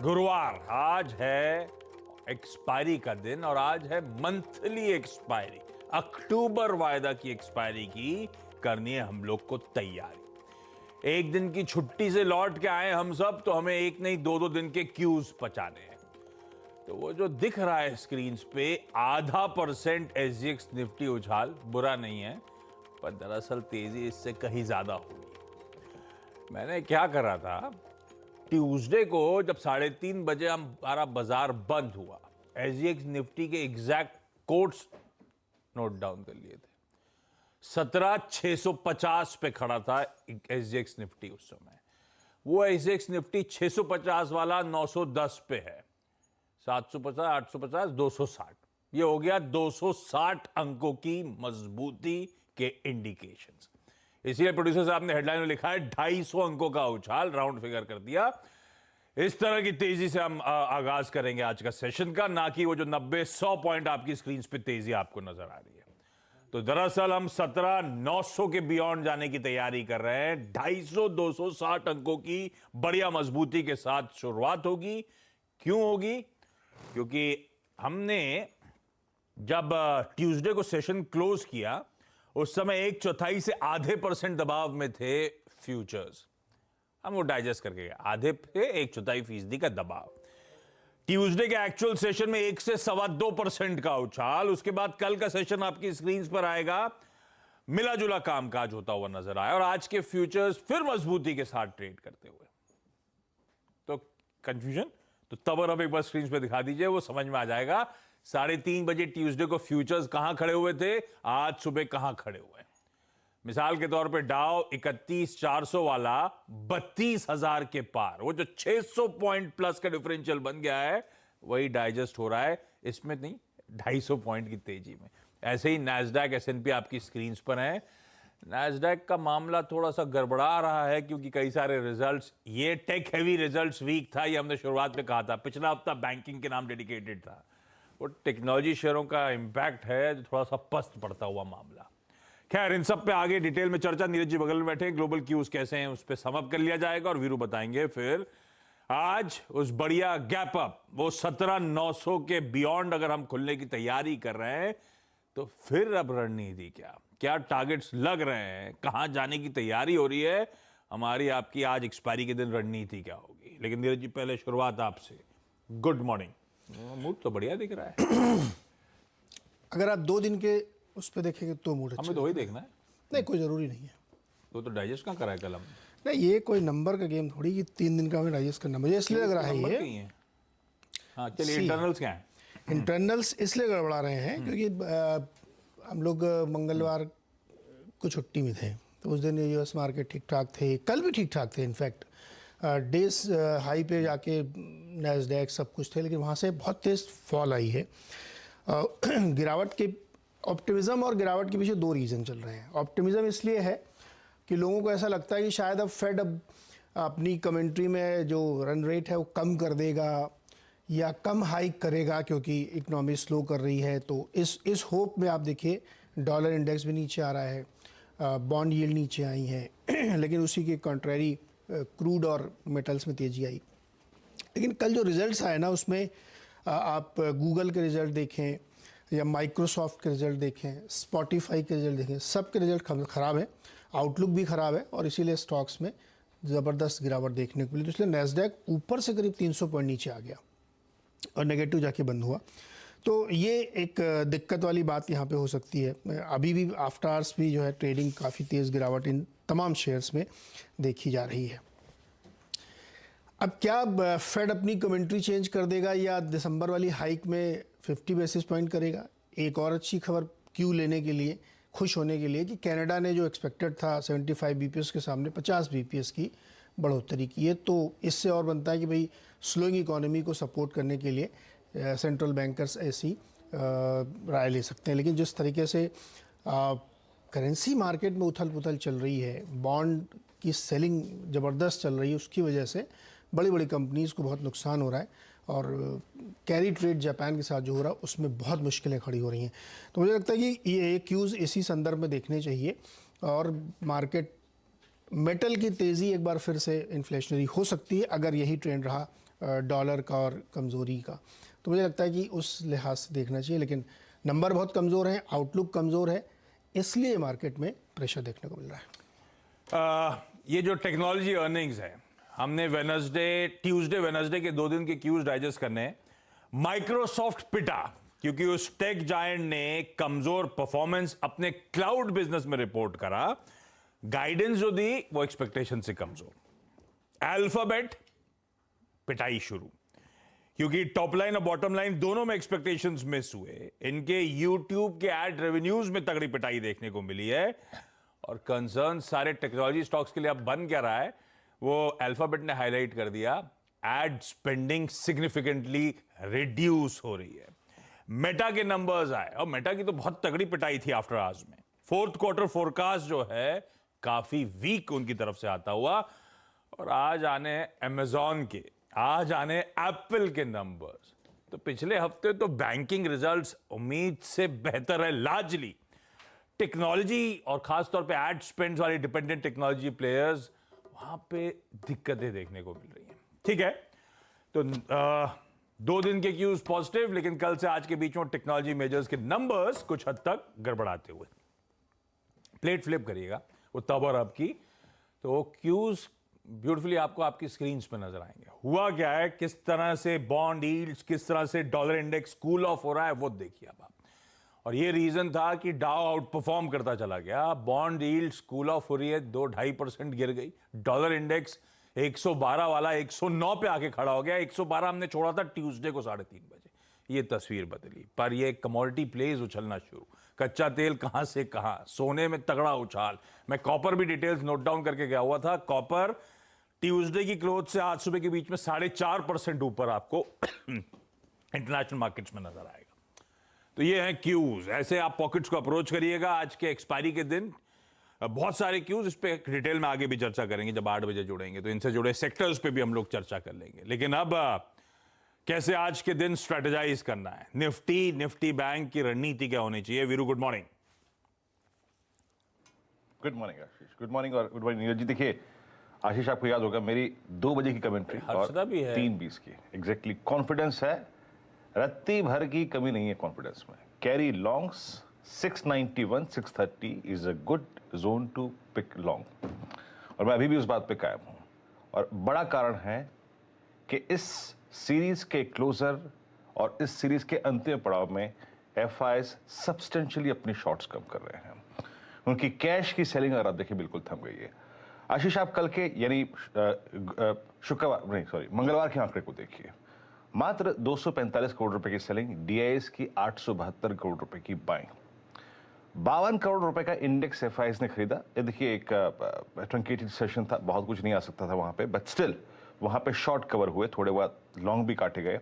गुरुवार आज है एक्सपायरी का दिन और आज है मंथली एक्सपायरी। अक्टूबर वायदा की एक्सपायरी की करनी है हम लोग को तैयारी। एक दिन की छुट्टी से लौट के आए हम सब तो हमें एक नहीं दो दो दिन के क्यूज पचाने हैं। तो वो जो दिख रहा है स्क्रीन पे 0.5% SGX निफ्टी उछाल बुरा नहीं है, पर दरअसल तेजी इससे कहीं ज्यादा होगी। मैंने क्या करा था, ट्यूसडे को जब 3:30 बजे हमारा बाजार बंद हुआ, SGX निफ्टी के एग्जैक्ट कोट्स नोट डाउन कर लिए थे। 17,650 पे खड़ा था SGX निफ्टी उस समय। वो SGX निफ्टी 650 वाला 910 पे है। 750, 850, 260, ये हो गया 260 अंकों की मजबूती के इंडिकेशंस। इसीलिए प्रोड्यूसर साहब ने हेडलाइन में लिखा है 250 अंकों का उछाल, राउंड फिगर कर दिया। इस तरह की तेजी से हम आगाज करेंगे आज का सेशन का, ना कि वो जो 90-100 पॉइंट आपकी स्क्रीन पे तेजी आपको नजर आ रही है। तो दरअसल हम 17,900 के बियॉन्ड जाने की तैयारी कर रहे हैं। 250-260 अंकों की बढ़िया मजबूती के साथ शुरुआत होगी। क्यों होगी? क्योंकि हमने जब ट्यूसडे को सेशन क्लोज किया उस समय 1/4 से आधे % दबाव में थे फ्यूचर्स। हम वो डाइजेस्ट करके गए, आधे पे 1/4% का दबाव। ट्यूसडे के एक्चुअल सेशन में 1 से 2.25% का उछाल। उसके बाद कल का सेशन आपकी स्क्रीन पर आएगा, मिला जुला कामकाज होता हुआ नजर आया और आज के फ्यूचर्स फिर मजबूती के साथ ट्रेड करते हुए। तो कंफ्यूजन तो तब और अब एक बार स्क्रीन पे दिखा दीजिए, वो समझ में आ जाएगा। 3:30 बजे ट्यूसडे को फ्यूचर्स कहां खड़े हुए थे, आज सुबह कहां खड़े हुए। मिसाल के तौर पे डाउ 31,400 वाला 32,000 के पार, वो जो 600 पॉइंट प्लस का डिफरेंशियल बन गया है वही डाइजेस्ट हो रहा है, इसमें नहीं 250 पॉइंट की तेजी में। ऐसे ही नैस्डैक S&P आपकी स्क्रीन पर है। नैस्डैक का मामला थोड़ा सा गड़बड़ा रहा है क्योंकि कई सारे रिजल्ट्स, ये टेक हैवी रिजल्ट्स वीक था, ये हमने शुरुआत में कहा था। पिछला हफ्ता बैंकिंग के नाम डेडिकेटेड था। वो टेक्नोलॉजी शेयरों का इंपैक्ट है जो थोड़ा सा पस्त पड़ता हुआ मामला। खैर, इन सब पे आगे डिटेल में चर्चा, नीरज जी बगल में बैठे, ग्लोबल क्यूज कैसे हैं उस पर समअप कर लिया जाएगा और वीरू बताएंगे फिर आज उस बढ़िया गैप अप, वो 17,900 के बियॉन्ड अगर हम खुलने की तैयारी कर रहे हैं तो फिर अब रणनीति क्या टारगेट्स लग रहे हैं, कहां जाने की तैयारी हो रही है, हमारी आपकी आज एक्सपायरी के दिन रणनीति क्या होगी। लेकिन नीरज जी पहले शुरुआत आपसे। Good morning. मूड तो बढ़िया दिख रहा है। अगर आप 2 दिन के उस पर देखेंगे तो मूड अच्छा। हमें तो वही देखना है। नहीं, कोई जरूरी नहीं है। तो डाइजेस्ट कहाँ करा है कल हमने? नहीं, ये कोई नंबर का गेम थोड़ी कि 3 दिन का हमें डाइजेस्ट करना, मुझे इसलिए लग रहा है ये। हाँ चलिए, इंटरनल्स क्या है? इंटरनल्स इसलिए गड़बड़ा रहे हैं क्योंकि हम लोग मंगलवार को छुट्टी में थे, तो उस दिन US मार्केट ठीक ठाक थे, कल भी ठीक ठाक थे। इनफैक्ट डेज हाई पे जाके नैस्डैक सब कुछ थे, लेकिन वहाँ से बहुत तेज फॉल आई है। गिरावट के ऑप्टिमिज्म और गिरावट के पीछे 2 रीज़न चल रहे हैं। ऑप्टिमिज्म इसलिए है कि लोगों को ऐसा लगता है कि शायद अब फेड अपनी कमेंट्री में जो रन रेट है वो कम कर देगा या कम हाइक करेगा क्योंकि इकोनॉमी स्लो कर रही है। तो इस होप में आप देखिए डॉलर इंडेक्स भी नीचे आ रहा है, बॉन्ड यील्ड नीचे आई है, लेकिन उसी के कंट्रेरी क्रूड और मेटल्स में तेज़ी आई। लेकिन कल जो रिजल्ट्स आए ना, उसमें आप गूगल के रिजल्ट देखें या माइक्रोसॉफ्ट के रिजल्ट देखें, स्पॉटिफाई के रिजल्ट देखें, सब के रिजल्ट ख़राब है, आउटलुक भी ख़राब है और इसीलिए स्टॉक्स में ज़बरदस्त गिरावट देखने को मिली। तो इसलिए नैस्डैक ऊपर से करीब 300 पॉइंट नीचे आ गया और नेगेटिव जाके बंद हुआ। तो ये एक दिक्कत वाली बात यहाँ पे हो सकती है। अभी भी आफ्टर आवर्स भी जो है ट्रेडिंग काफ़ी तेज़ गिरावट इन तमाम शेयर्स में देखी जा रही है। अब क्या फेड अपनी कमेंट्री चेंज कर देगा या दिसंबर वाली हाइक में 50 बेसिस पॉइंट करेगा? एक और अच्छी खबर क्यू लेने के लिए, खुश होने के लिए, कि कनाडा ने जो एक्सपेक्टेड था 75 BPS के सामने 50 BPS की बढ़ोतरी की है। तो इससे और बनता है कि भाई स्लोइंग इकोनॉमी को सपोर्ट करने के लिए सेंट्रल बैंकर्स ऐसी राय ले सकते हैं। लेकिन जिस तरीके से करेंसी मार्केट में उथल पुथल चल रही है, बॉन्ड की सेलिंग ज़बरदस्त चल रही है, उसकी वजह से बड़ी बड़ी कंपनीज़ को बहुत नुकसान हो रहा है और कैरी ट्रेड जापान के साथ जो हो रहा है उसमें बहुत मुश्किलें खड़ी हो रही हैं। तो मुझे लगता है कि ये क्यूज़ इसी संदर्भ में देखने चाहिए और मार्केट मेटल की तेज़ी एक बार फिर से इन्फ्लेशनरी हो सकती है अगर यही ट्रेंड रहा डॉलर का और कमज़ोरी का। तो मुझे लगता है कि उस लिहाज से देखना चाहिए, लेकिन नंबर बहुत कमज़ोर हैं, आउटलुक कमज़ोर है, इसलिए मार्केट में प्रेशर देखने को मिल रहा है। ये जो टेक्नोलॉजी अर्निंग्स है, हमने ट्यूसडे वेडनेसडे के 2 दिन के क्यूज डाइजेस्ट करने हैं। माइक्रोसॉफ्ट पिटा क्योंकि उस टेक जायंट ने कमजोर परफॉर्मेंस अपने क्लाउड बिजनेस में रिपोर्ट करा, गाइडेंस जो दी वो एक्सपेक्टेशन से कमजोर। अल्फाबेट पिटाई शुरू, क्योंकि टॉप लाइन और बॉटम लाइन दोनों में एक्सपेक्टेशंस मिस हुए। इनके यूट्यूब के एड रेवेन्यूज में तगड़ी पिटाई देखने को मिली है, और कंसर्न सारे टेक्नोलॉजी स्टॉक्स के लिए अब बन क्या रहा है, वो अल्फाबेट ने हाईलाइट कर दिया। एड स्पेंडिंग सिग्निफिकेंटली रिड्यूस हो रही है। मेटा के नंबर्स आए, और मेटा की तो बहुत तगड़ी पिटाई थी आफ्टर आवर्स में। 4th क्वार्टर फोरकास्ट जो है काफी वीक उनकी तरफ से आता हुआ, और आज आने अमेजॉन के, आज आने एप्पल के नंबर्स। तो पिछले हफ्ते तो बैंकिंग रिजल्ट्स उम्मीद से बेहतर है। लार्जली टेक्नोलॉजी और खासतौर पे एड स्पेंड्स वाली डिपेंडेंट टेक्नोलॉजी प्लेयर्स, वहां पे दिक्कतें देखने को मिल रही हैं। ठीक है, तो 2 दिन के क्यूज पॉजिटिव, लेकिन कल से आज के बीच में टेक्नोलॉजी मेजर्स के नंबर्स कुछ हद तक गड़बड़ाते हुए। प्लेट फ्लिप करिएगा वो तब और अब की, तो क्यूज ब्यूटीफुली आपको आपकी स्क्रीन पे नजर आएंगे। हुआ क्या है, किस तरह से बॉन्ड यील्ड्स, किस तरह से डॉलर इंडेक्स कूल ऑफ हो रहा है, वो देखिए अब आप। और ये रीजन था कि डाउ आउट परफॉर्म करता चला गया। बॉन्ड यील्ड्स कूल ऑफ हो रही है, 2-2.5% गिर गई। डॉलर इंडेक्स 112 वाला 109 पे आके खड़ा हो गया। 112 हमने छोड़ा था ट्यूसडे को 3:30 बजे। ये तस्वीर बदली, पर ये कमोडिटी प्लेज उछलना शुरू। कच्चा तेल कहां से कहां, सोने में तगड़ा उछाल। मैं कॉपर भी डिटेल्स नोट डाउन करके गया हुआ था। कॉपर ट्यूसडे की क्लोज से आज सुबह के बीच में 4.5% ऊपर आपको इंटरनेशनल मार्केट्स में नजर आएगा। तो ये है क्यूज। ऐसे आप पॉकेट्स को अप्रोच करिएगा। आज के एक्सपायरी के दिन बहुत सारे क्यूज, इस पे डिटेल में आगे भी चर्चा करेंगे जब 8 बजे जुड़ेंगे, तो इनसे जुड़े सेक्टर्स पे भी हम लोग चर्चा कर लेंगे। लेकिन अब कैसे आज के दिन स्ट्रेटेजाइज करना है, निफ्टी बैंक की रणनीति क्या होनी चाहिए। Veeru, good morning. Good morning Ashish, good morning और गुड मॉर्निंग नीरज जी। देखिए आशीष, आपको याद होगा मेरी 2 बजे की कमेंट्री और भी है 3:20 की एग्जैक्टली। कॉन्फिडेंस है, रत्ती भर की कमी नहीं है कॉन्फिडेंस में। Carry longs 691 630 is a good zone to pick long, और मैं अभी भी उस बात पे कायम हूं। और बड़ा कारण है कि इस सीरीज के क्लोजर और इस सीरीज के अंतिम पड़ाव में एफआईज सब्सटेंशियली अपनी शॉर्ट्स कम कर रहे हैं। उनकी कैश की सेलिंग अगर आप देखिए बिल्कुल थम गई है। आशीष, आप कल के यानी मंगलवार के आंकड़े को देखिए। मात्र 245 करोड़ रुपए की सेलिंग, डीआईएस की 872 करोड़ रुपए की बाइंग, 52 करोड़ रुपए का इंडेक्स एफआईएस ने खरीदा। ये देखिए एक ट्रंकेटेड सेशन था, बहुत कुछ नहीं आ सकता था वहां पे, बट स्टिल वहां पे शॉर्ट कवर हुए, थोड़े बहुत लॉन्ग भी काटे गए।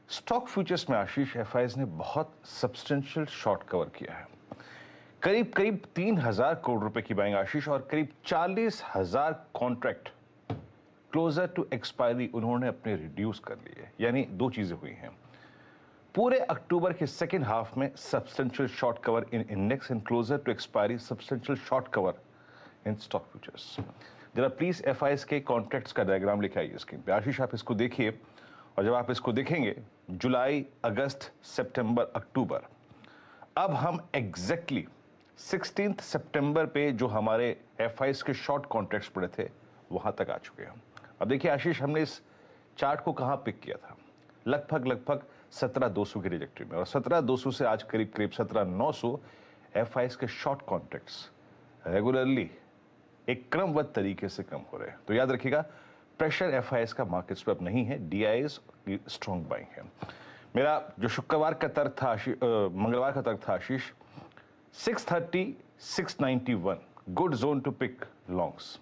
स्टॉक फ्यूचर्स में आशीष एफआईएस ने बहुत सब्सटेंशियल शॉर्ट कवर किया है। करीब 3000 करोड़ रुपए की बाइंग आशीष, और करीब 40,000 कॉन्ट्रैक्ट क्लोजर टू एक्सपायरी उन्होंने अपने रिड्यूस कर लिए। यानी 2 चीजें हुई हैं। पूरे अक्टूबर के सेकेंड हाफ में substantial short cover in index and closer to expiry substantial short cover in stock futures. जरा प्लीज एफआईएस के कॉन्ट्रैक्ट्स का डायग्राम लिखे आइए स्क्रीन पे। आशीष, आप इसको देखिए, और जब आप इसको देखेंगे जुलाई, अगस्त, सितंबर, अक्टूबर, अब हम एग्जैक्टली 16 सितंबर पे जो हमारे एफआईएस के शॉर्ट कॉन्ट्रैक्ट्स पड़े थे वहां तक आ चुके हैं। अब देखिए आशीष, हमने इस चार्ट को कहां पिक किया था, लगभग 17,200 की ट्रैजेक्टरी में, और 17,200 से आज करीब 17,900 एफआईएस के शॉर्ट कॉन्ट्रैक्ट्स रेगुलरली एक क्रमबद्ध तरीके से कम हो रहे हैं। तो याद रखिएगा, प्रेशर एफआईएस का मार्केट्स पे अब नहीं है, डीआईएस की स्ट्रॉन्ग बाइंग है। मेरा जो शुक्रवार का तर्क था, मंगलवार का तर्क था Ashish, 630 691 good zone to pick longs,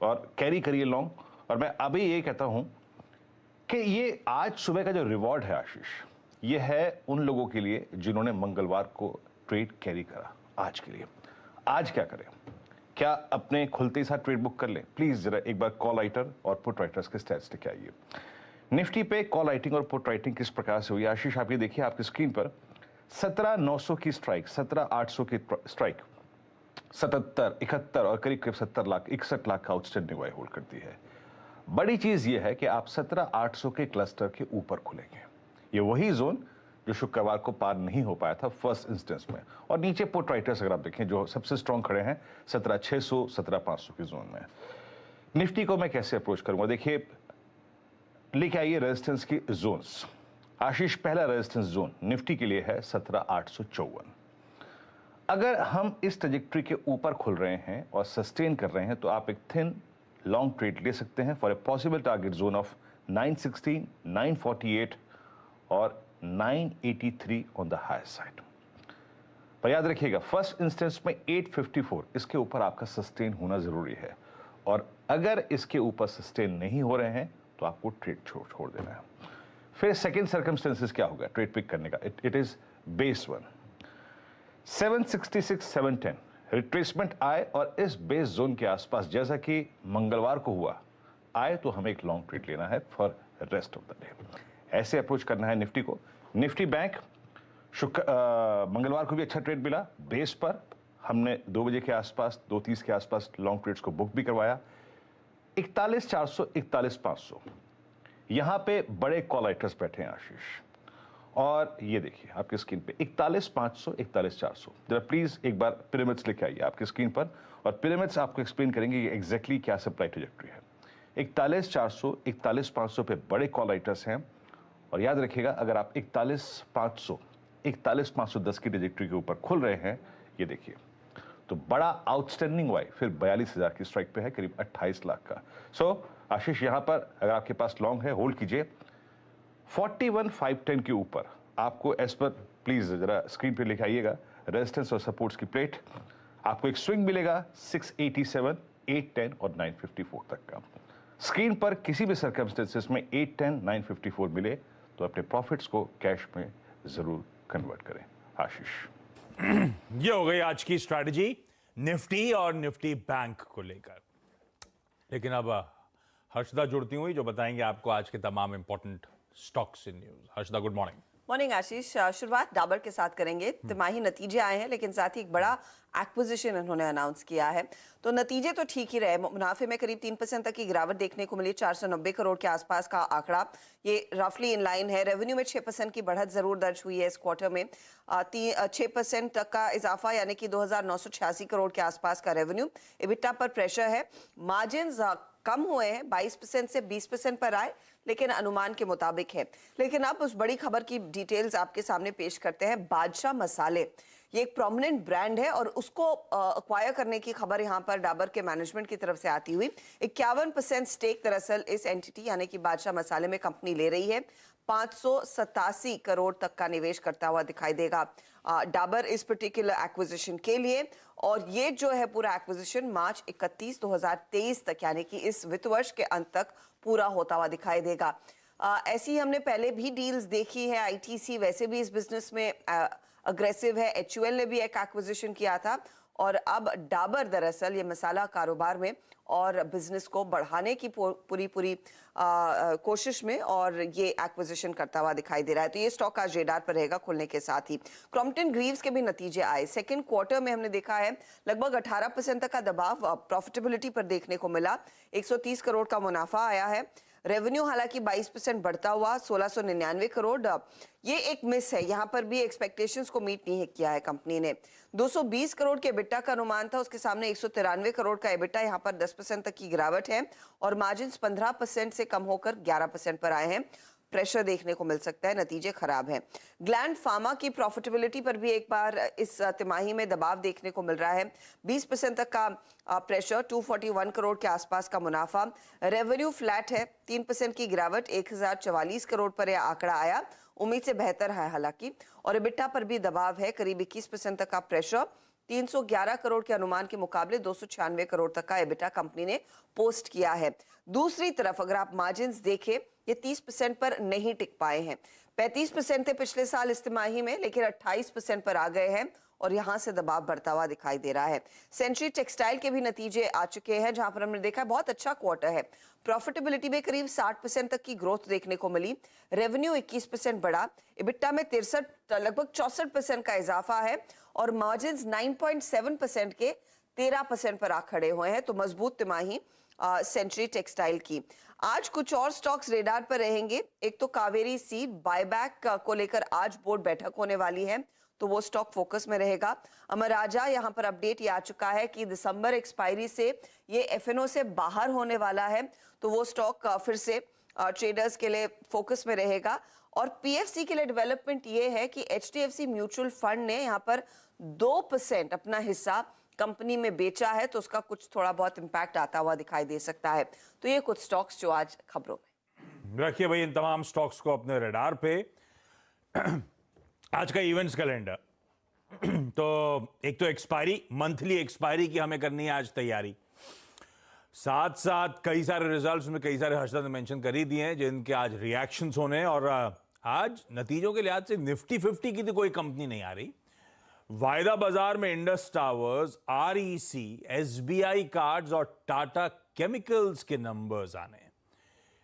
और कैरी करिए लॉन्ग। और मैं अभी ये कहता हूं कि ये आज सुबह का जो रिवॉर्ड है आशीष, ये है उन लोगों के लिए जिन्होंने मंगलवार को ट्रेड कैरी करा। आज के लिए आज क्या करें, क्या अपने खुलते ही साथ ट्रेड बुक कर लें? प्लीज जरा एक बार कॉल राइटर और पुट राइटर्स के स्टैट्स लेके आइए। निफ्टी पे कॉल राइटिंग और पुट राइटिंग किस प्रकार से हुई आशीष, आप ये देखिए आपकी स्क्रीन पर। 17,900 की स्ट्राइक, 17,800 की स्ट्राइक, 77, 71 और करीब 70 लाख, 61 लाख का आउटस्टैंडिंग वाई होल्ड करती है। बड़ी चीज यह है कि आप 17,800 के क्लस्टर के ऊपर खुलेंगे। ये वही जोन जो शुक्रवार को पार नहीं हो पाया था फर्स्ट इंस्टेंस में, और नीचे पुट राइटर्स अगर आप देखें जो सबसे स्ट्रॉन्ग खड़े हैं 17,600 17,500 के जोन में। निफ्टी को मैं कैसे अप्रोच करूंगा, देखिए लेके आइए रेजिस्टेंस की जोन्स। आशीष, पहला रेजिस्टेंस जोन निफ्टी के लिए है 17,854। अगर हम इस ट्रैजेक्टरी के ऊपर खुल रहे हैं और सस्टेन कर रहे हैं तो आप एक थिन लॉन्ग ट्रेड ले सकते हैं for a possible target zone of 916, 948 और 983 ऑन द हायर साइड। पर याद रखिएगा फर्स्ट इंस्टेंस में 854 इसके ऊपर आपका सस्टेन होना जरूरी है, और अगर इसके ऊपर सस्टेन नहीं हो रहे हैं तो आपको ट्रेड छोड़ देना है। फिर सेकेंड सर्कमस्टेंसेस क्या होगा ट्रेड पिक करने का, it is base one 766 710 retracement आए और इस बेस जोन के आसपास जैसा कि मंगलवार को हुआ आए तो हमें एक लॉन्ग ट्रेड लेना है for rest of the day. ऐसे अप्रोच करना है निफ्टी को। निफ्टी बैंक मंगलवार को भी अच्छा ट्रेड मिला बेस पर, हमने 2 बजे के आसपास 2:30 के आसपास लॉन्ग ट्रेड्स को बुक भी करवाया। 41,400 41,500 यहां पे बड़े कॉल राइटर्स बैठे हैं आशीष, और ये देखिए आपकी स्क्रीन पे 41,500 41,400। जरा प्लीज एक बार पिरामिड्स लेके आइए आपकी स्क्रीन पर, और पिरामिड्स आपको एक्सप्लेन करेंगे ये एग्जैक्टली क्या सप्लाई ट्रैजेक्टरी है। 41,400 41,500 पे बड़े कॉल राइटर्स हैं, और याद रखिएगा अगर आप 41,500 41,510 की ट्रैजेक्टरी के ऊपर खुल रहे हैं, ये देखिए तो बड़ा आउटस्टैंडिंग वाई फिर 42,000 की स्ट्राइक पे है, करीब 28 लाख का। सो आशीष यहां पर अगर आपके पास लॉन्ग है होल्ड कीजिए। 41,510 के ऊपर आपको एज पर प्लीज जरा स्क्रीन पे लिखे आइएगा रेजिस्टेंस और सपोर्ट्स की प्लेट। आपको एक स्विंग मिलेगा 687 810 और 954 तक का। स्क्रीन पर किसी भी सर्कमस्टेंसेस में 810 954 मिले तो अपने प्रॉफिट्स को कैश में जरूर कन्वर्ट करें। आशीष, ये हो गई आज की स्ट्रैटेजी निफ्टी और निफ्टी बैंक को लेकर। लेकिन अब हर्षदा जुड़ती हुई जो बताएंगे आपको आज के तमाम important stocks in news. Harshada, good morning. Morning Ashish. शुरुआत डाबर के साथ करेंगे। तिमाही नतीजे आए हैं, लेकिन साथ ही एक बड़ा एक्विजिशन इन्होंने अनाउंस किया है, तो नतीजे तो ठीक ही रहे। मुनाफे में करीब 3% तक की गिरावट देखने को मिली, 490 करोड़ के आसपास का आंकड़ा, ये रफली इन लाइन है। रेवेन्यू में 6% की बढ़त जरूर दर्ज हुई है इस क्वार्टर में, 6% तक का इजाफा यानी कि 2,986 करोड़ के आसपास का रेवेन्यू। इबिटा पर प्रेशर है, मार्जिन कम हुए हैं, 22% से 20% पर आए, लेकिन अनुमान के मुताबिक है। लेकिन अब उस बड़ी खबर की डिटेल्स आपके सामने पेश करते हैं। बादशाह मसाले ये एक प्रोमिनेंट ब्रांड है और उसको अक्वायर करने की खबर यहां पर डाबर के मैनेजमेंट की तरफ से आती हुई। 51% स्टेक दरअसल इस एंटिटी यानी कि बादशाह मसाले में कंपनी ले रही है। 587 करोड़ तक का निवेश करता हुआ दिखाई देगा डाबर इस पर्टिकुलर एक्विजिशन के लिए, और ये जो है पूरा एक्विजिशन मार्च 31 2023 तक यानी कि इस वित्त वर्ष के अंत तक पूरा होता हुआ दिखाई देगा। ऐसी हमने पहले भी डील्स देखी है। आईटीसी वैसे भी इस बिजनेस में अग्रेसिव है, HUL ने भी एक एक्विजिशन किया था, और अब डाबर दरअसल ये मसाला कारोबार में और बिजनेस को बढ़ाने की पूरी कोशिश में और ये एक्विजिशन करता हुआ दिखाई दे रहा है। तो ये स्टॉक आज रेडार पर रहेगा खुलने के साथ ही। क्रॉम्पटन ग्रीव्स के भी नतीजे आए। सेकंड क्वार्टर में हमने देखा है लगभग 18% तक का दबाव प्रॉफिटेबिलिटी पर देखने को मिला। 130 करोड़ का मुनाफा आया है। रेवेन्यू हालांकि 22% बढ़ता हुआ 1699 करोड़, ये एक मिस है। यहाँ पर भी एक्सपेक्टेशंस को मीट नहीं किया है कंपनी ने। 220 करोड़ के एबिटा का अनुमान था, उसके सामने 193 करोड़ का एबिटा, यहाँ पर 10% तक की गिरावट है, और मार्जिन 15% से कम होकर 11% पर आए हैं। प्रेशर देखने को मिल सकता है, नतीजे खराब हैं। ग्लैंड फार्मा की प्रॉफिटेबिलिटी पर भी एक बार इस तिमाही में दबाव देखने को मिल रहा है। 20% तक का प्रेशर, 241 करोड़ के आसपास का मुनाफा। रेवेन्यू फ्लैट है, 3% की गिरावट, 1044 करोड़ पर यह आंकड़ा आया, उम्मीद से बेहतर है हालांकि। और एबिटा पर भी दबाव है, करीब 21% तक का प्रेशर, 311 करोड़ के अनुमान के मुकाबले 296 करोड़ तक का एबिटा कंपनी ने पोस्ट किया है। दूसरी तरफ अगर आप मार्जिन्स देखें, ये 30% पर नहीं टिक पाए हैं। 35% थे पिछले साल इस तिमाही में, लेकिन 28% पर आ गए हैं, और यहां से दबाव बढ़ता हुआ दिखाई दे रहा है। सेंचुरी टेक्सटाइल के भी नतीजे आ चुके हैं, जहां पर हमने देखा बहुत अच्छा क्वार्टर है। प्रॉफिटेबिलिटी में करीब 60% तक की ग्रोथ देखने को मिली। रेवेन्यू 21% बढ़ा, इबिटा में लगभग 64% का इजाफा है, और मार्जिन 9.7% के 13% पर आ खड़े हुए हैं। तो मजबूत तिमाही सेंचुरी टेक्सटाइल की। आज कुछ और स्टॉक्स रेडार पर रहेंगे। एक तो कावेरी सीड बायबैक को लेकर आज बोर्ड बैठक होने वाली है, तो वो स्टॉक फोकस में रहेगा। अमर राजा, यहाँ पर अपडेट ये आ चुका है कि दिसंबर एक्सपायरी से ये एफएनओ से बाहर होने वाला है, तो वो स्टॉक फिर से ट्रेडर्स के लिए फोकस में रहेगा। और पीएफसी के लिए डेवलपमेंट ये है कि एचडीएफसी म्यूचुअल फंड ने यहाँ पर 2% अपना हिस्सा कंपनी में बेचा है, तो उसका कुछ थोड़ा बहुत इंपैक्ट आता हुआ दिखाई दे सकता है। तो ये कुछ स्टॉक्स जो आज खबरों में। रखिए भाई इन तमाम स्टॉक्स को अपने रडार पे। आज का इवेंट्स कैलेंडर तो एक तो एक्सपायरी, मंथली एक्सपायरी की हमें करनी है आज तैयारी। साथ साथ कई सारे रिजल्ट्स में कई सारे हर्षद ने मेंशन कर ही दिए हैं जिनके आज रिएक्शंस होने हैं। और आज नतीजों के लिहाज से निफ्टी 50 की तो कोई कंपनी नहीं आ रही। वायदा बाजार में Indus towers, REC, SBI cards और टाटा केमिकल्स के नंबर्स आने हैं।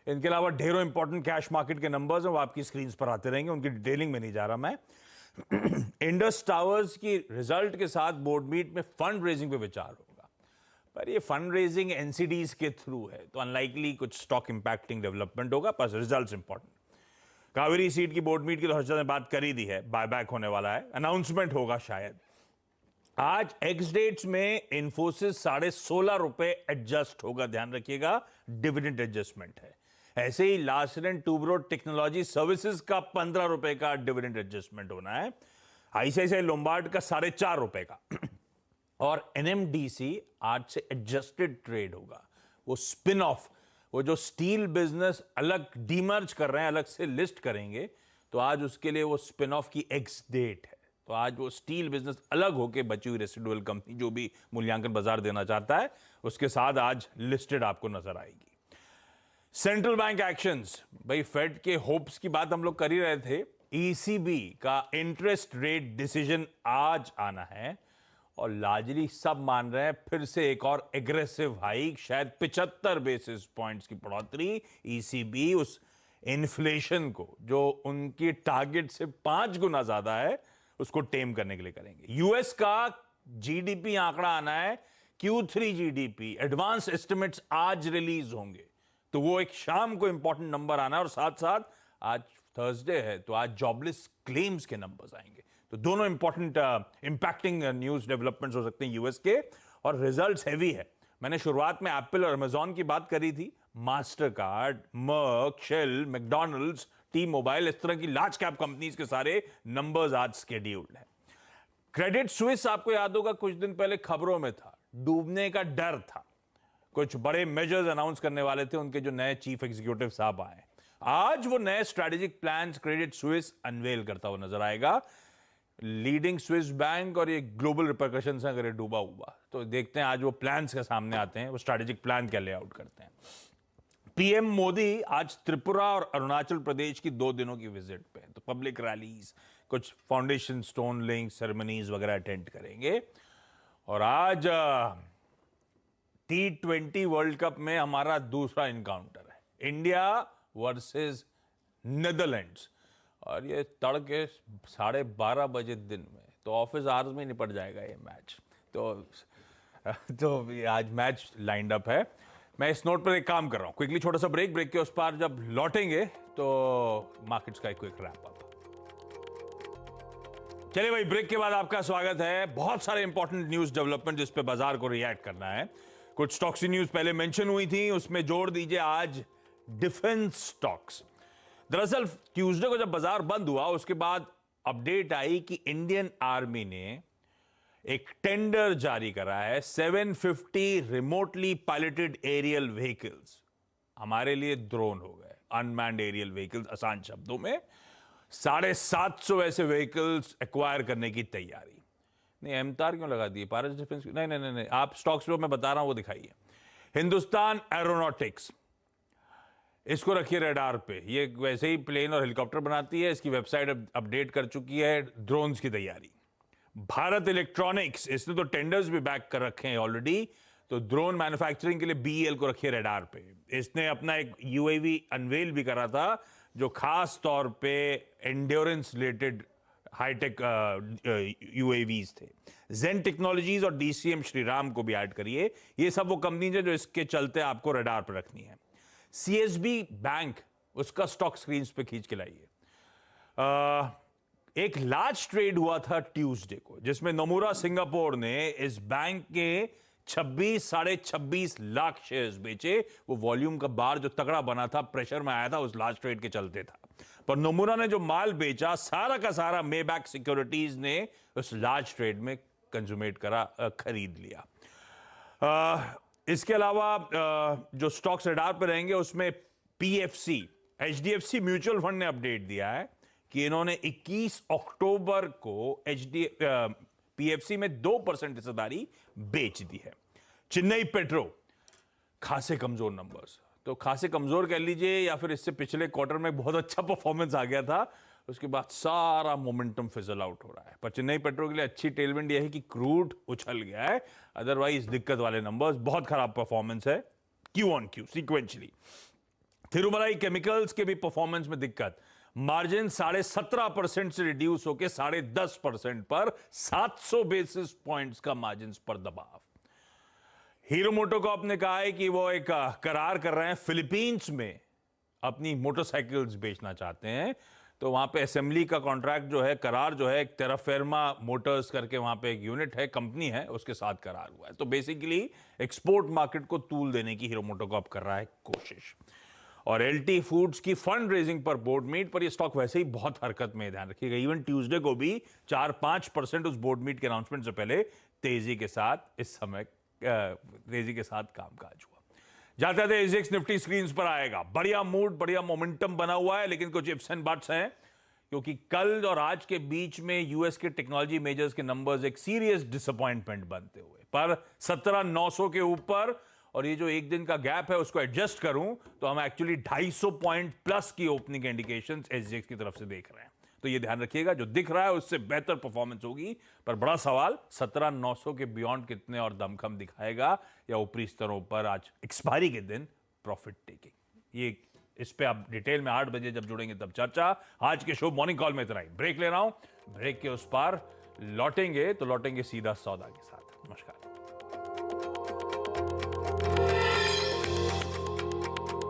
इनके अलावा ढेरों इंपॉर्टेंट कैश मार्केट के नंबर्स हैं, वो आपकी स्क्रीन पर आते रहेंगे, उनकी डिटेलिंग में नहीं जा रहा मैं। इंडस टावर्स की रिजल्ट के साथ बोर्ड मीट में फंड रेजिंग पे विचार होगा, पर ये फंड रेजिंग एनसीडीज के थ्रू है, तो अनलाइकली कुछ स्टॉक इंपैक्टिंग डेवलपमेंट होगा, पर रिजल्ट्स इंपॉर्टेंट। कावेरी सीड की बोर्ड मीट की तो हर्षद ने बात कर ही दी है, बायबैक होने वाला है, अनाउंसमेंट होगा शायद। आज एक्स डेट्स में इन्फोसिस 16.5 रुपए एडजस्ट होगा, ध्यान रखिएगा, डिविडेंड एडजस्टमेंट है। ऐसे ही लार्सन टूब्रो टेक्नोलॉजी सर्विसेज का 15 रुपए का डिविडेंड एडजस्टमेंट होना है। आईसीआईसीआई लोम्बार्ड का 4.5 रुपए का। और एनएमडीसी आज से एडजस्टेड ट्रेड होगा। वो स्पिन ऑफ, वो जो स्टील बिजनेस अलग डीमर्ज कर रहे हैं, अलग से लिस्ट करेंगे, तो आज उसके लिए वो स्पिन ऑफ की एक्स डेट है। तो आज वो स्टील बिजनेस अलग होके बची हुई रेसिडुअल कंपनी जो भी मूल्यांकन बाजार देना चाहता है, उसके साथ आज लिस्टेड आपको नजर आएगी। सेंट्रल बैंक एक्शंस, भाई फेड के होप्स की बात हम लोग कर ही रहे थे। ईसीबी का इंटरेस्ट रेट डिसीजन आज आना है और लार्जली सब मान रहे हैं फिर से एक और एग्रेसिव हाइक, शायद 75 बेसिस पॉइंट्स की बढ़ोतरी। ईसीबी उस इन्फ्लेशन को जो उनकी टारगेट से 5 गुना ज्यादा है, उसको टेम करने के लिए करेंगे। यूएस का जीडीपी आंकड़ा आना है, Q3 जीडीपी, एडवांस एस्टिमेट्स आज रिलीज होंगे, तो वो एक शाम को इंपॉर्टेंट नंबर आना है। और साथ साथ आज थर्सडे है, तो आज जॉबलेस क्लेम्स के नंबर्स आएंगे, तो दोनों इंपॉर्टेंट इंपैक्टिंग न्यूज डेवलपमेंट्स हो सकते हैं यूएस के। और रिजल्ट्स हैवी है। मैंने शुरुआत में एप्पल और अमेजॉन की बात करी थी, Mastercard, Merck, Shell, McDonald's, T Mobile, इस तरह की लार्ज कैप कंपनीज के सारे नंबर्स आज स्केड्यूल्ड है। क्रेडिट स्विस आपको याद होगा कुछ दिन पहले खबरों में था, डूबने का डर था, कुछ बड़े मेजर्स अनाउंस करने वाले थे उनके जो नए चीफ एग्जीक्यूटिव साहब आए। आज वो नए strategic plans Credit Suisse unveil करता हुआ नजर आएगा। लीडिंग स्विस बैंक और ये ग्लोबल रिपरकशंस हैं अगर ये डूबा हुआ, तो देखते हैं आज वो प्लान्स के सामने आते हैं, वो स्ट्रेटेजिक प्लान क्या लेआउट करते हैं। पीएम मोदी आज त्रिपुरा और अरुणाचल प्रदेश की 2 दिनों की विजिट पे हैं, तो पब्लिक रैलीज, कुछ फाउंडेशन स्टोन लिंक सेरेमनीज वगैरह अटेंड करेंगे। और आज T20 वर्ल्ड कप में हमारा दूसरा इनकाउंटर है, इंडिया वर्सेस नेदरलैंड्स, और ये तड़के 12:30 बजे दिन में, तो ऑफिस आवर्स में निपट जाएगा ये मैच। तो आज मैच लाइंड अप है। मैं इस नोट पर एक काम कर रहा हूं, क्विकली छोटा सा ब्रेक के उस पार जब लौटेंगे तो मार्केट्स का एक क्विक रैप अप। चलिए भाई, ब्रेक के बाद आपका स्वागत है। बहुत सारे इंपॉर्टेंट न्यूज डेवलपमेंट जिस पे बाजार को रिएक्ट करना है। कुछ स्टॉक्स की न्यूज पहले मेंशन हुई थी, उसमें जोड़ दीजिए आज डिफेंस स्टॉक्स। दरअसल ट्यूसडे को जब बाजार बंद हुआ, उसके बाद अपडेट आई कि इंडियन आर्मी ने एक टेंडर जारी करा है 750 रिमोटली पायलटेड एरियल व्हीकल्स। हमारे लिए ड्रोन हो गए, अनमैन्ड एरियल व्हीकल्स आसान शब्दों में। 750 ऐसे व्हीकल्स एक्वायर करने की तैयारी। नहीं, एमतार क्यों लगा दिए? पारस डिफेंस? नहीं, आप स्टॉक्स पे मैं बता रहा हूं वो दिखाइए। हिंदुस्तान एरोनॉटिक्स, इसको रखिए रडार पे। ये वैसे ही प्लेन और हेलीकॉप्टर बनाती है, इसकी वेबसाइट अपडेट कर चुकी है, ड्रोन्स की तैयारी। भारत इलेक्ट्रॉनिक्स, इसने तो टेंडर्स भी बैक कर रखे हैं ऑलरेडी, तो ड्रोन मैन्युफैक्चरिंग के लिए BEL को रखिए रडार पे। इसने अपना एक UAV अनवेल भी करा था, जो खास तौर पे एंड्योरेंस रिलेटेड हाईटेक यूएवीज थे। जेन टेक्नोलॉजीज और डीसीएम श्रीराम को भी ऐड करिए। ये सब वो कंपनी है जो इसके चलते आपको रडार पर रखनी है। सीएसबी बैंक, उसका स्टॉक स्क्रीन पे खींच के लाइए। एक लार्ज ट्रेड हुआ था ट्यूसडे को, जिसमें नोमुरा सिंगापुर ने इस बैंक के 26-26.5 लाख शेयर्स बेचे। वो वॉल्यूम का बार जो तगड़ा बना था, प्रेशर में आया था, उस लार्ज ट्रेड के चलते था। पर नोमुरा ने जो माल बेचा, सारा का सारा मेबैक सिक्योरिटीज ने उस लार्ज ट्रेड में कंज्यूमेट करा, खरीद लिया। इसके अलावा जो स्टॉक्स रडार पर रहेंगे उसमें पीएफसी, एचडीएफसी म्यूचुअल फंड ने अपडेट दिया है कि इन्होंने 21 अक्टूबर को पीएफसी में 2% हिस्सेदारी बेच दी है। चेन्नई पेट्रो, खासे कमजोर नंबर्स, तो खासे कमजोर कह लीजिए या फिर इससे पिछले क्वार्टर में बहुत अच्छा परफॉर्मेंस आ गया था, उसके बाद सारा मोमेंटम फिजल आउट हो रहा है। पर चेन्नई पेट्रो के लिए अच्छी टेलविंड यह है कि क्रूड उछल गया है, अदरवाइज दिक्कत वाले नंबर्स, बहुत खराब परफॉर्मेंस है Q on Q sequentially. Thirumalai chemicals के भी परफॉर्मेंस में दिक्कत, मार्जिन 17.5% से रिड्यूस होकर 10.5% पर, 700 बेसिस पॉइंट्स का मार्जिन पर दबाव। हीरो मोटोकॉर्प ने कहा है कि वो एक करार कर रहे हैं, फिलीपींस में अपनी मोटरसाइकिल्स बेचना चाहते हैं, तो वहां पे असेंबली का कॉन्ट्रैक्ट जो है, करार जो है, एक टेराफेर्मा मोटर्स करके वहां पे एक यूनिट है, कंपनी है, उसके साथ करार हुआ है। तो बेसिकली एक्सपोर्ट मार्केट को तूल देने की हीरो मोटोकॉर्प कर रहा है कोशिश। और एलटी फूड्स की फंड रेजिंग पर बोर्ड मीट पर, यह स्टॉक वैसे ही बहुत हरकत में, ध्यान रखिएगा। इवन ट्यूसडे को भी 4-5% उस बोर्ड मीट के अनाउंसमेंट से पहले तेजी के साथ इस समय तेजी के साथ कामकाज हुआ। जाते थे एजेक्स निफ्टी स्क्रीन पर आएगा। बढ़िया मूड, बढ़िया मोमेंटम बना हुआ है, लेकिन कुछ इफ्स एंड बट्स हैं, क्योंकि कल और आज के बीच में यूएस के टेक्नोलॉजी मेजर्स के नंबर्स एक सीरियस डिसअपॉइंटमेंट बनते हुए, पर 17,900 के ऊपर, और ये जो एक दिन का गैप है उसको एडजस्ट करूं तो हम एक्चुअली 250 पॉइंट प्लस की ओपनिंग इंडिकेशन एसजीएक्स की तरफ से देख रहे हैं। तो ये ध्यान रखिएगा, जो दिख रहा है उससे बेहतर परफॉर्मेंस होगी, पर बड़ा सवाल 17,900 के बियॉन्ड कितने और दमखम दिखाएगा, या ऊपरी स्तरों पर आज एक्सपायरी के दिन प्रॉफिट टेकिंग। ये इस पे आप डिटेल में 8 बजे जब जुड़ेंगे तब चर्चा। आज के शो मॉर्निंग कॉल में इतना ही। ब्रेक ले रहा हूं, ब्रेक के उस पार लौटेंगे तो लौटेंगे सीधा सौदा के साथ। नमस्कार।